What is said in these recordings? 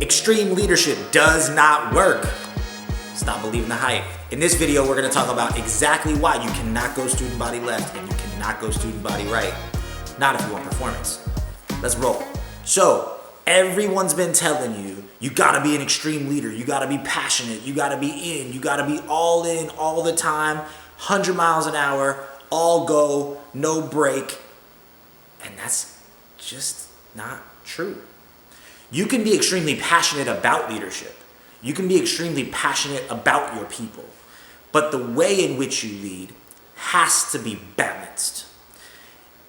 Extreme leadership does not work. Stop believing the hype. In this video, we're gonna talk about exactly why you cannot go student body left and you cannot go student body right. Not if you want performance. Let's roll. So, everyone's been telling you, you gotta be an extreme leader, you gotta be passionate, you gotta be in, you gotta be all in all the time, 100 miles an hour, all go, no break. And that's just not true. You can be extremely passionate about leadership. You can be extremely passionate about your people. But the way in which you lead has to be balanced.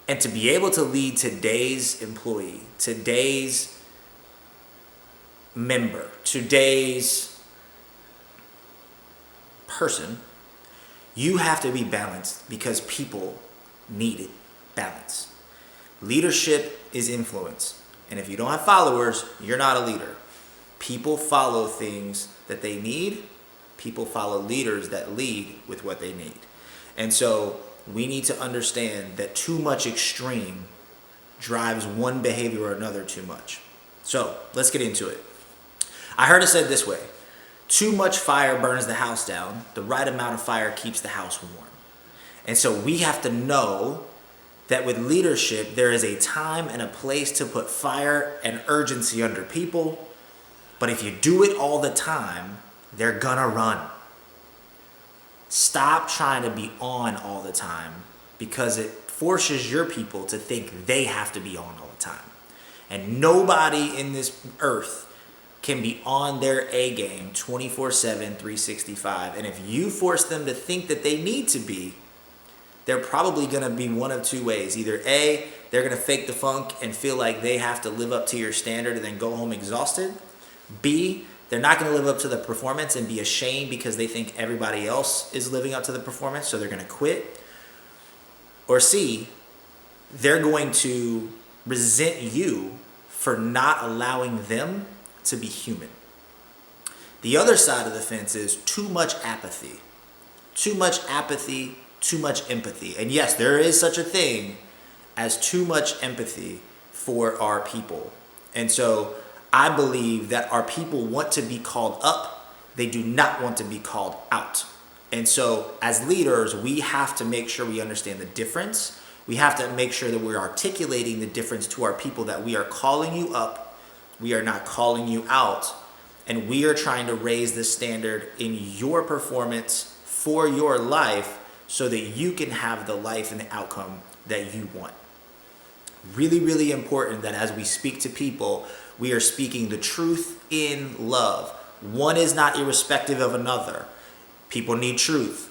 And to be able to lead today's employee, today's member, today's person, you have to be balanced because people need it, balance. Leadership is influence. And if you don't have followers, you're not a leader. People follow things that they need. People follow leaders that lead with what they need. And so we need to understand that too much extreme drives one behavior or another too much. So let's get into it. I heard it said this way: too much fire burns the house down. The right amount of fire keeps the house warm. And so we have to know that with leadership, there is a time and a place to put fire and urgency under people. But if you do it all the time, they're gonna run. Stop trying to be on all the time because it forces your people to think they have to be on all the time. And nobody in this earth can be on their A game 24/7, 365. And if you force them to think that they need to be, they're probably going to be one of two ways. Either A, they're going to fake the funk and feel like they have to live up to your standard and then go home exhausted. B, they're not going to live up to the performance and be ashamed because they think everybody else is living up to the performance, so they're going to quit. Or C, they're going to resent you for not allowing them to be human. The other side of the fence is too much apathy. Too much apathy, too much empathy. And yes, there is such a thing as too much empathy for our people. And so I believe that our people want to be called up. They do not want to be called out. And so as leaders, we have to make sure we understand the difference. We have to make sure that we're articulating the difference to our people, that we are calling you up. We are not calling you out. And we are trying to raise the standard in your performance for your life so that you can have the life and the outcome that you want. Really, really important that as we speak to people, we are speaking the truth in love. One is not irrespective of another. People need truth.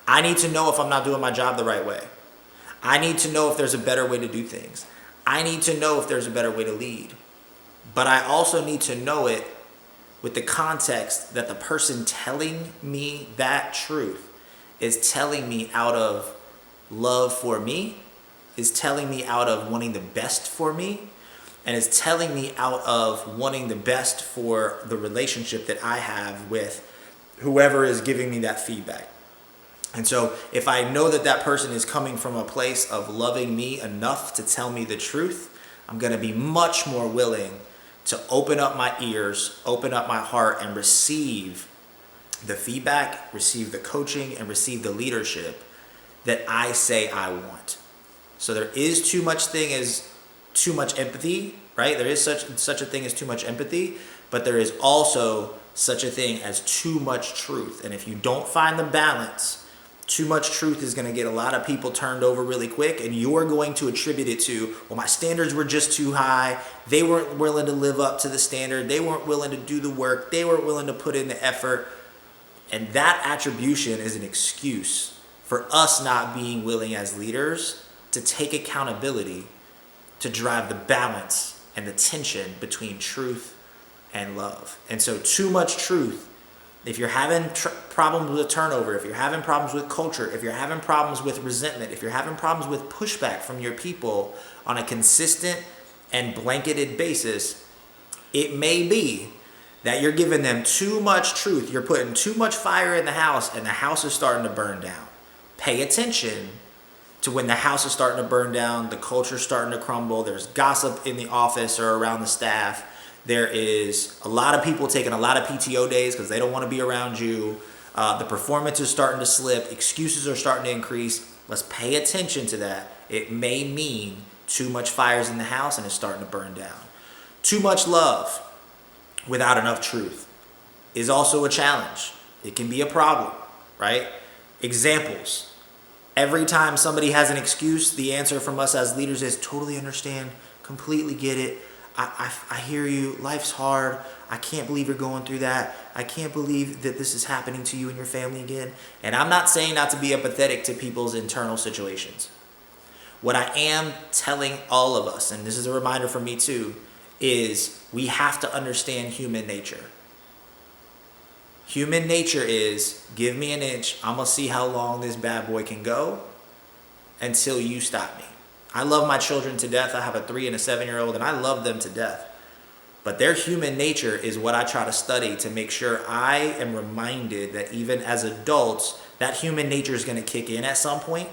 I need to know if I'm not doing my job the right way. I need to know if there's a better way to do things. I need to know if there's a better way to lead. But I also need to know it with the context that the person telling me that truth is telling me out of love for me, is telling me out of wanting the best for me, and is telling me out of wanting the best for the relationship that I have with whoever is giving me that feedback. And so if I know that that person is coming from a place of loving me enough to tell me the truth, I'm going to be much more willing to open up my ears, open up my heart, and receive the feedback, receive the coaching, and receive the leadership that I say I want. So there is too much thing as too much empathy, right? There is such a thing as too much empathy, but there is also such a thing as too much truth. And if you don't find the balance, too much truth is going to get a lot of people turned over really quick, and you're going to attribute it to, well, my standards were just too high. They weren't willing to live up to the standard. They weren't willing to do the work. They weren't willing to put in the effort. And that attribution is an excuse for us not being willing as leaders to take accountability to drive the balance and the tension between truth and love. And so too much truth, if you're having problems with turnover, if you're having problems with culture, if you're having problems with resentment, if you're having problems with pushback from your people on a consistent and blanketed basis, it may be that you're giving them too much truth. You're putting too much fire in the house and the house is starting to burn down. Pay attention to when the house is starting to burn down, the culture's starting to crumble, there's gossip in the office or around the staff, There is a lot of people taking a lot of PTO days because they don't want to be around you. The performance is starting to slip. Excuses are starting to increase. Let's pay attention to that. It may mean too much fire's in the house and it's starting to burn down. Too much love without enough truth is also a challenge. It can be a problem, right? Examples. Every time somebody has an excuse, the answer from us as leaders is totally understand, completely get it. I hear you. Life's hard. I can't believe you're going through that. I can't believe that this is happening to you and your family again. And I'm not saying not to be empathetic to people's internal situations. What I am telling all of us, and this is a reminder for me too, is we have to understand human nature. Human nature is, give me an inch, I'm going to see how long this bad boy can go until you stop me. I love my children to death. I have a 3 and a 7-year-old, and I love them to death. But their human nature is what I try to study to make sure I am reminded that even as adults, that human nature is going to kick in at some point,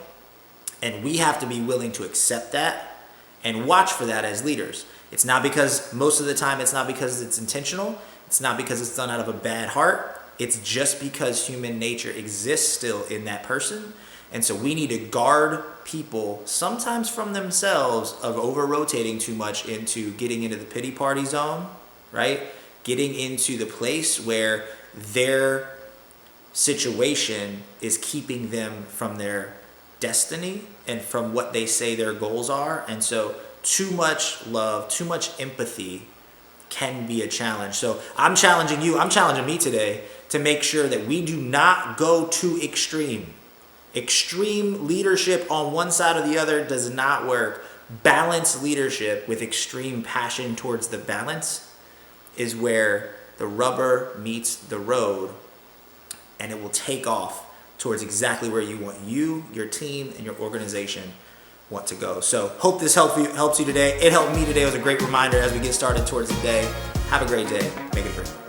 and we have to be willing to accept that and watch for that as leaders. It's not because, most of the time, it's not because it's intentional. It's not because it's done out of a bad heart. It's just because human nature exists still in that person. And so we need to guard people, sometimes from themselves, of over-rotating too much into getting into the pity party zone, right? Getting into the place where their situation is keeping them from their destiny and from what they say their goals are. And so too much love, too much empathy can be a challenge. So I'm challenging you, I'm challenging me today to make sure that we do not go too extreme. Extreme leadership on one side or the other does not work. Balanced leadership with extreme passion towards the balance is where the rubber meets the road, and it will take off towards exactly where you want you, your team, and your organization want to go. So hope this helps you today. It helped me today. It was a great reminder as we get started towards the day. Have a great day. Make it great.